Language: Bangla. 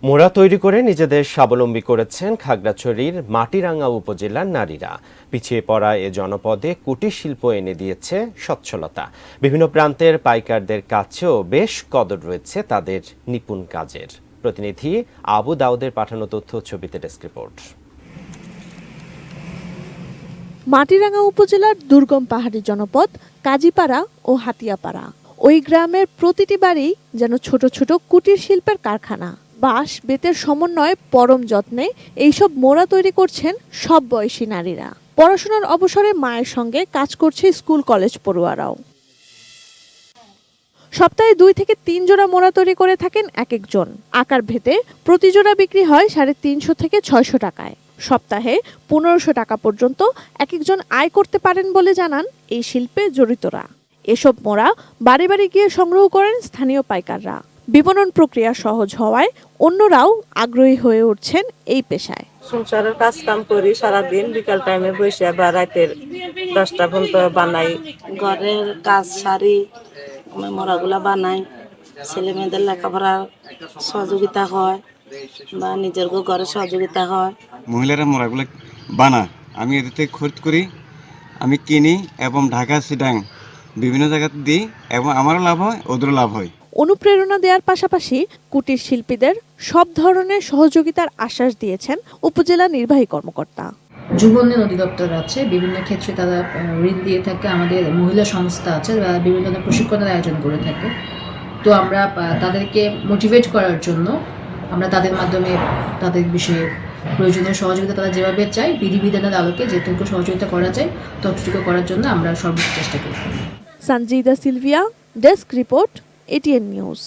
মোড়া তৈরি করে নিজেদের স্বাবলম্বী করেছেন খাগড়াছড়ির মাটিরাঙ্গা উপজেলার নারীরা। পিছিয়ে পড়া এ জনপদে কুটির শিল্প এনে দিয়েছে সচ্ছলতা। বিভিন্ন প্রান্তের পাইকারদের কাছেও বেশ কদর রয়েছে তাদের নিপুণ কাজের। প্রতিনিধি আবু দাউদের পাঠানো তথ্য ছবিতে ডেস্ক রিপোর্ট। মাটিরাঙ্গা উপজেলার দুর্গম পাহাড়ি জনপদ কাজীপাড়া ও হাতিয়াপাড়া। ওই গ্রামের প্রতিটি বাড়ি যেন ছোট ছোট কুটির শিল্পের কারখানা। বাঁশ বেতের সমন্বয়ে পরম যত্নে এইসব মোড়া তৈরি করছেন সব বয়সী নারীরা। পড়াশোনার অবসরে মায়ের সঙ্গে কাজ করছে স্কুল কলেজ পড়ুয়ারাও। সপ্তাহে 2 থেকে 3 জোড়া মোড়া তৈরি করে থাকেন এক একজন। আকার ভেদে প্রতি জোড়া বিক্রি হয় 350 থেকে 600 টাকায়। সপ্তাহে 1500 টাকা পর্যন্ত এক একজন আয় করতে পারেন বলে জানান এই শিল্পে জড়িতরা। এসব মোড়া বাড়ি বাড়ি গিয়ে সংগ্রহ করেন স্থানীয় পাইকাররা। বিপণন প্রক্রিয়া সহজ হওয়ায় অন্যরাও আগ্রহী হয়ে উঠছেন এই পেশায়। সংসারের কাজ কাম করি সারাদিন, বিকাল টাইমে বসে বা রাতের 10টা পর্যন্ত বানাই। ঘরের কাজ সারি, মোড়াগুলা বানাই। ছেলে মেয়েদের লেখাপড়া সহযোগিতা হয় বা নিজের ঘরে সহযোগিতা হয়। মহিলারা মোড়াগুলো বানা, আমি এতে খরচ করি, আমি কিনি এবং ঢাকা সিডাং বিভিন্ন জায়গাতে দিই এবং আমারও লাভ হয়, ওদেরও লাভ হয়। অনুপ্রেরণা দেওয়ার পাশাপাশি কুটির শিল্পীদের সব ধরনের সহযোগিতার আশ্বাস দিয়েছেন উপজেলা নির্বাহী কর্মকর্তা। যুব উন্নয়ন অধিদপ্তর আছে, বিভিন্ন ক্ষেত্রে তারা ঋণ দিয়ে থাকে। আমাদের মহিলা সংস্থা আছে, বিভিন্ন ধরনের প্রশিক্ষণের আয়োজন করে থাকে। তো আমরা তাদেরকে মোটিভেট করার জন্য আমরা তাদের মাধ্যমে তাদের বিষয়ে প্রয়োজনীয় সহযোগিতা তারা যেভাবে চায় বিধিবিধানের আলোকে যেটুকু সহযোগিতা করা যায় ততটুকু করার জন্য আমরা সর্বোচ্চ চেষ্টা করি। Sanjida Sylvia, desk report, ATN news.